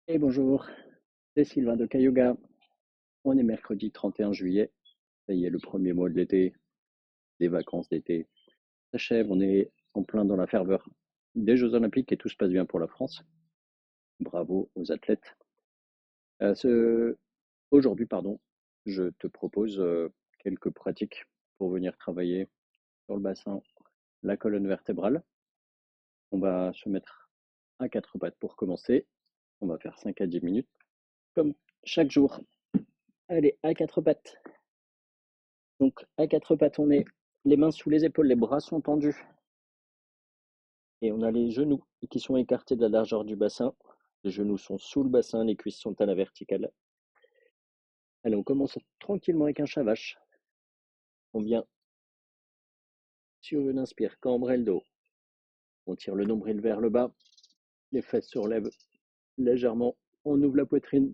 Et bonjour, c'est Sylvain de Yoga. On est mercredi 31 juillet. Ça y est, le premier mois de l'été, les vacances d'été s'achèvent. On est en plein dans la ferveur des Jeux Olympiques et tout se passe bien pour la France. Bravo aux athlètes. Aujourd'hui, pardon, je te propose quelques pratiques pour venir travailler sur le bassin, la colonne vertébrale. On va se mettre à quatre pattes pour commencer. On va faire 5 à 10 minutes, comme chaque jour. Allez, à quatre pattes. Donc, à quatre pattes, on est les mains sous les épaules, les bras sont tendus et on a les genoux qui sont écartés de la largeur du bassin. Les genoux sont sous le bassin, les cuisses sont à la verticale. Allez, on commence tranquillement avec un chat vache. On vient sur une inspire, cambrer le dos. On tire le nombril vers le bas, les fesses se relèvent légèrement. On ouvre la poitrine,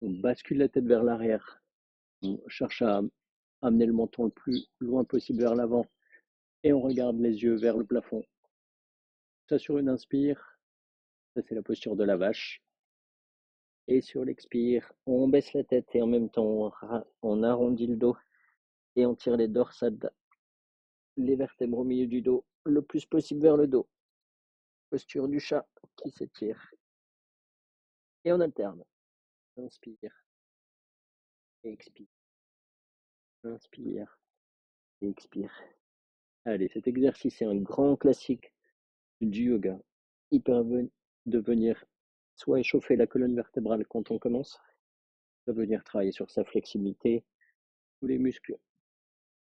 on bascule la tête vers l'arrière. On cherche à amener le menton le plus loin possible vers l'avant et on regarde les yeux vers le plafond. Ça sur une inspire, ça c'est la posture de la vache. Et sur l'expire, on baisse la tête et en même temps on arrondit le dos et on tire les dorsales, les vertèbres au milieu du dos, le plus possible vers le dos. Posture du chat qui s'étire. Et on alterne. Inspire, expire, inspire, expire. Allez, cet exercice est un grand classique du yoga. Hyper de venir soit échauffer la colonne vertébrale quand on commence, soit venir travailler sur sa flexibilité, tous les muscles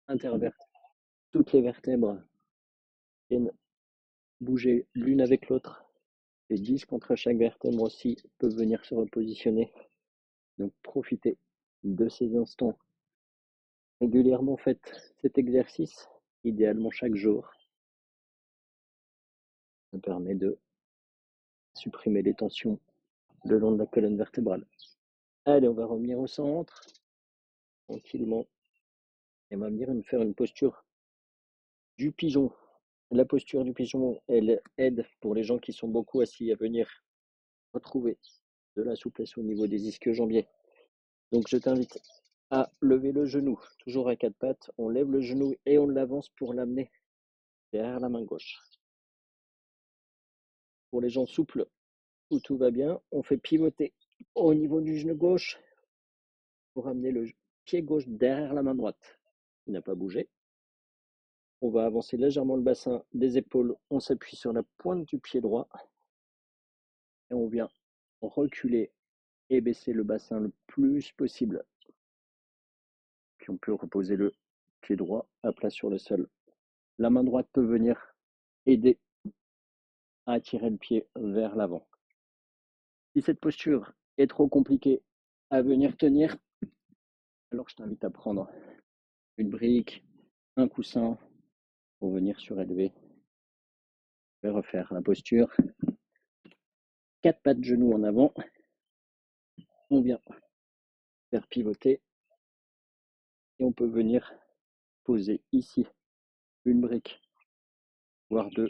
intervertébraux, toutes les vertèbres viennent bouger l'une avec l'autre. Les disques entre chaque vertèbre aussi peuvent venir se repositionner. Donc profitez de ces instants. Régulièrement faites cet exercice, idéalement chaque jour. Ça permet de supprimer les tensions le long de la colonne vertébrale. Allez, on va revenir au centre, tranquillement. Et on va venir faire une posture du pigeon. La posture du pigeon, elle aide pour les gens qui sont beaucoup assis à venir retrouver de la souplesse au niveau des ischio-jambiers. Donc je t'invite à lever le genou, toujours à quatre pattes. On lève le genou et on l'avance pour l'amener derrière la main gauche. Pour les gens souples, où tout va bien, on fait pivoter au niveau du genou gauche pour amener le pied gauche derrière la main droite qui n'a pas bougé. On va avancer légèrement le bassin des épaules. On s'appuie sur la pointe du pied droit et on vient reculer et baisser le bassin le plus possible. Puis on peut reposer le pied droit à plat sur le sol. La main droite peut venir aider à tirer le pied vers l'avant. Si cette posture est trop compliquée à venir tenir, alors je t'invite à prendre une brique, un coussin pour venir surélever. Je vais refaire la posture. Quatre pattes genoux en avant. On vient faire pivoter et on peut venir poser ici une brique, voire deux,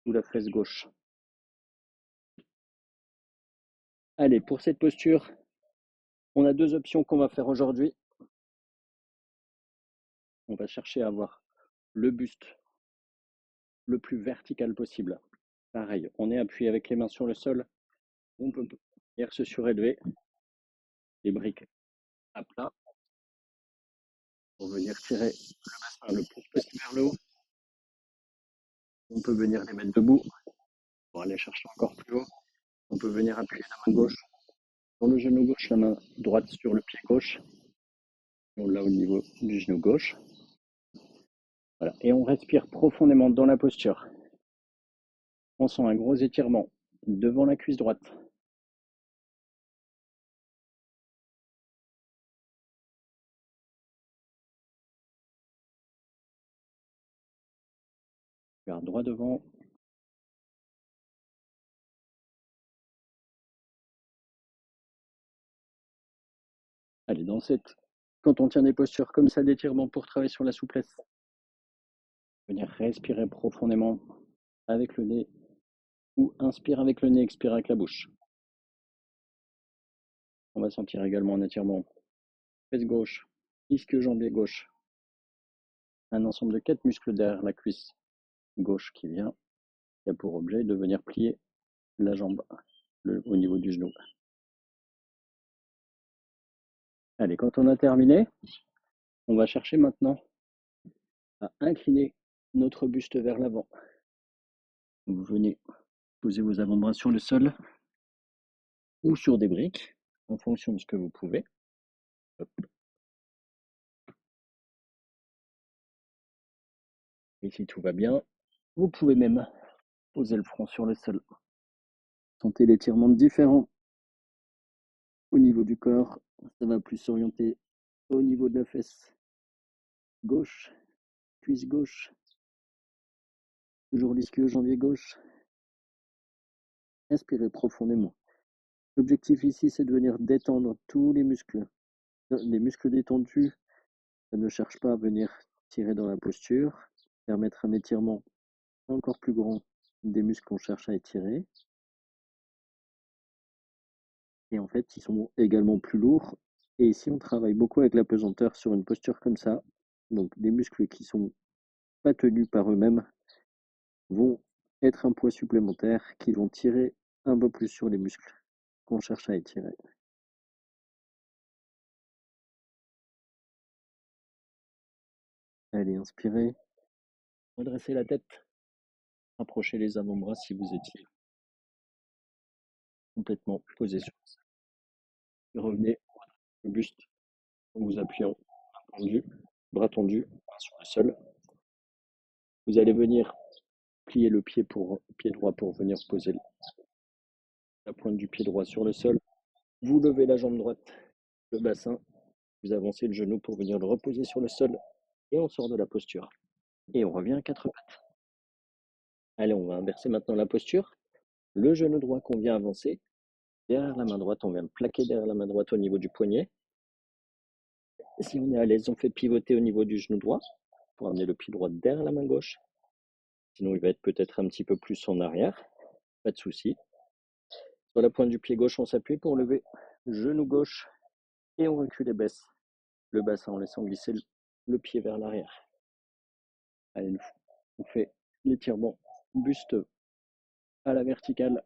sous la fesse gauche. Allez, pour cette posture, on a deux options qu'on va faire aujourd'hui. On va chercher à avoir le buste le plus vertical possible. Pareil, on est appuyé avec les mains sur le sol. On peut venir se surélever, les briques à plat, pour venir tirer le bassin le plus possible vers le haut. On peut venir les mettre debout pour aller chercher encore plus haut. On peut venir appuyer la main gauche sur le genou gauche, la main droite sur le pied gauche. On l'a au niveau du genou gauche. Voilà. Et on respire profondément dans la posture. On sent un gros étirement devant la cuisse droite. Regarde droit devant. Allez, quand on tient des postures comme ça d'étirement pour travailler sur la souplesse, venir respirer profondément avec le nez ou inspire avec le nez, expire avec la bouche. On va sentir également un étirement fesse gauche, ischio-jambier gauche. Un ensemble de 4 muscles derrière la cuisse gauche qui a pour objet de venir plier la jambe au niveau du genou. Allez, quand on a terminé, on va chercher maintenant à incliner notre buste vers l'avant. Vous venez poser vos avant-bras sur le sol ou sur des briques, en fonction de ce que vous pouvez. Hop. Et si tout va bien, vous pouvez même poser le front sur le sol. Sentez l'étirement différent au niveau du corps. Ça va plus s'orienter au niveau de la fesse gauche, cuisse gauche, toujours l'ischio-jambier gauche. Inspirez profondément. L'objectif ici, c'est de venir détendre tous les muscles. Les muscles détendus, ça ne cherche pas à venir tirer dans la posture, permettre un étirement encore plus grand des muscles qu'on cherche à étirer. Et en fait, ils sont également plus lourds. Et ici, on travaille beaucoup avec la pesanteur sur une posture comme ça. Donc, des muscles qui sont pas tenus par eux-mêmes vont être un poids supplémentaire qui vont tirer un peu plus sur les muscles qu'on cherche à étirer. Allez, inspirez. Redressez la tête. Approchez les avant-bras si vous étiez complètement posé sur le sol. Revenez le buste en vous appuyant, bras tendus sur le sol. Vous allez venir plier le pied droit pour venir poser la pointe du pied droit sur le sol. Vous levez la jambe droite, le bassin, vous avancez le genou pour venir le reposer sur le sol et on sort de la posture. Et on revient à 4 pattes. Allez, on va inverser maintenant la posture. Le genou droit qu'on vient avancer, derrière la main droite, on vient plaquer derrière la main droite au niveau du poignet. Si on est à l'aise, on fait pivoter au niveau du genou droit pour amener le pied droit derrière la main gauche. Sinon, il va être peut-être un petit peu plus en arrière. Pas de souci. Sur la pointe du pied gauche, on s'appuie pour lever genou gauche et on recule et baisse le bassin en laissant glisser le pied vers l'arrière. Allez, on fait l'étirement buste à la verticale.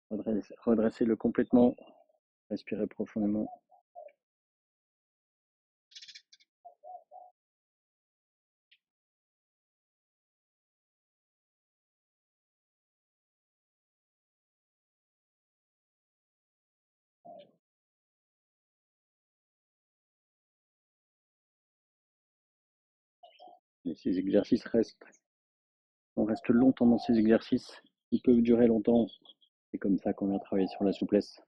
Redressez-le complètement. Respirez profondément. Et ces exercices on reste longtemps dans ces exercices. Ils peuvent durer longtemps. C'est comme ça qu'on va travailler sur la souplesse.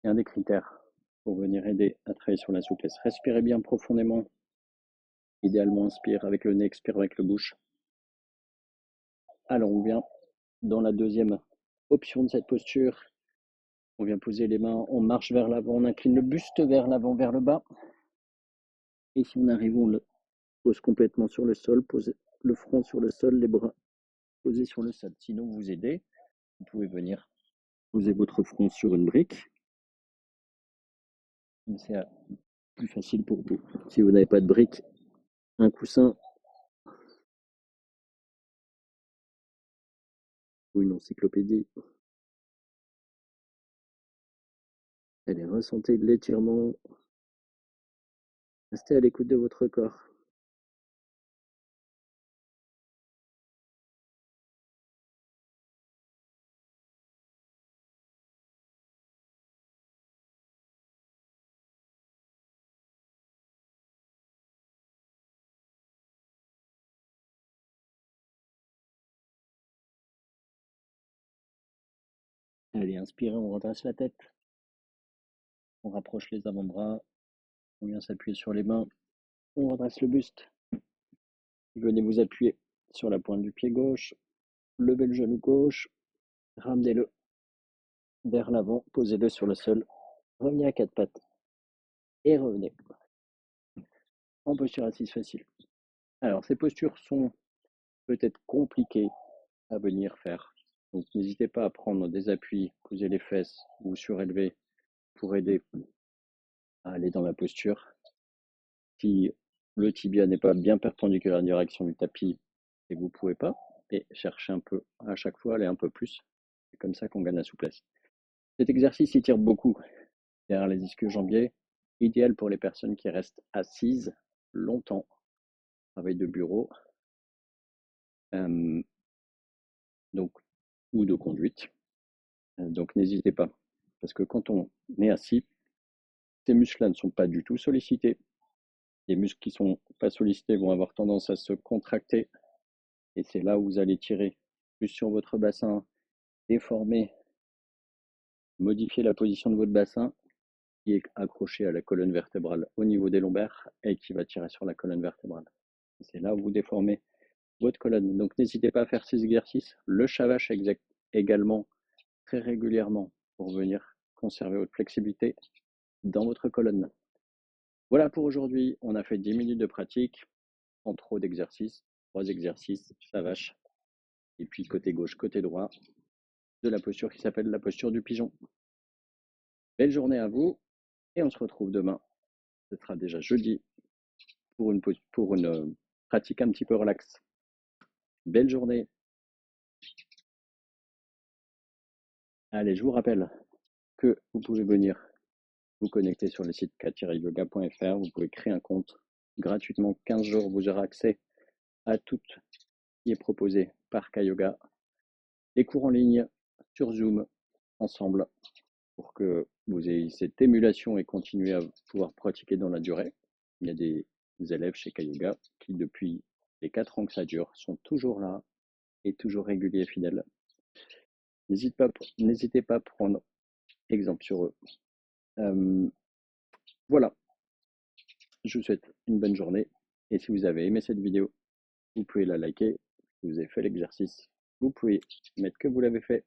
C'est un des critères pour venir aider à travailler sur la souplesse. Respirez bien profondément. Idéalement, inspire avec le nez, expire avec le bouche. Alors, on vient dans la deuxième option de cette posture. On vient poser les mains, on marche vers l'avant, on incline le buste vers l'avant, vers le bas. Et si on arrive, on le pose complètement sur le sol, pose le front sur le sol, les bras posés sur le sol. Sinon, vous aidez, vous pouvez venir poser votre front sur une brique. C'est plus facile pour vous. Si vous n'avez pas de brique, un coussin ou une encyclopédie. Allez, ressentez l'étirement. Restez à l'écoute de votre corps. Allez, inspirez, on redresse la tête. On rapproche les avant-bras. On vient s'appuyer sur les mains. On redresse le buste. Venez vous appuyer sur la pointe du pied gauche. Levez le genou gauche. Ramenez-le vers l'avant. Posez-le sur le sol. Revenez à 4 pattes. Et revenez. En posture assise facile. Alors, ces postures sont peut-être compliquées à venir faire Donc n'hésitez pas à prendre des appuis, poser les fesses ou surélever pour aider à aller dans la posture. Si le tibia n'est pas bien perpendiculaire en direction du tapis et que vous ne pouvez pas, et cherchez un peu à chaque fois, aller un peu plus. C'est comme ça qu'on gagne la souplesse. Cet exercice il tire beaucoup derrière les ischio-jambiers, idéal pour les personnes qui restent assises longtemps, travail de bureau, donc, ou de conduite. Donc n'hésitez pas, parce que quand on est assis, ces muscles-là ne sont pas du tout sollicités. Les muscles qui ne sont pas sollicités vont avoir tendance à se contracter, et c'est là où vous allez tirer plus sur votre bassin, déformer, modifier la position de votre bassin, qui est accroché à la colonne vertébrale au niveau des lombaires et qui va tirer sur la colonne vertébrale. C'est là où vous déformez votre colonne. Donc n'hésitez pas à faire ces exercices. Le shavash également très régulièrement pour venir conserver votre flexibilité dans votre colonne. Voilà pour aujourd'hui. On a fait 10 minutes de pratique en trop d'exercices. 3 exercices, shavash. Et puis côté gauche, côté droit, de la posture qui s'appelle la posture du pigeon. Belle journée à vous et on se retrouve demain. Ce sera déjà jeudi pour une pratique un petit peu relax. Belle journée. Allez, je vous rappelle que vous pouvez venir vous connecter sur le site k-yoga.fr. Vous pouvez créer un compte gratuitement. 15 jours, vous aurez accès à tout ce qui est proposé par K-Yoga. Les cours en ligne sur Zoom ensemble pour que vous ayez cette émulation et continuer à pouvoir pratiquer dans la durée. Il y a des élèves chez K-Yoga qui, depuis les 4 ans que ça dure, sont toujours là et toujours réguliers et fidèles. N'hésitez pas à prendre exemple sur eux. Voilà, je vous souhaite une bonne journée et si vous avez aimé cette vidéo, vous pouvez la liker. Si vous avez fait l'exercice, vous pouvez mettre que vous l'avez fait.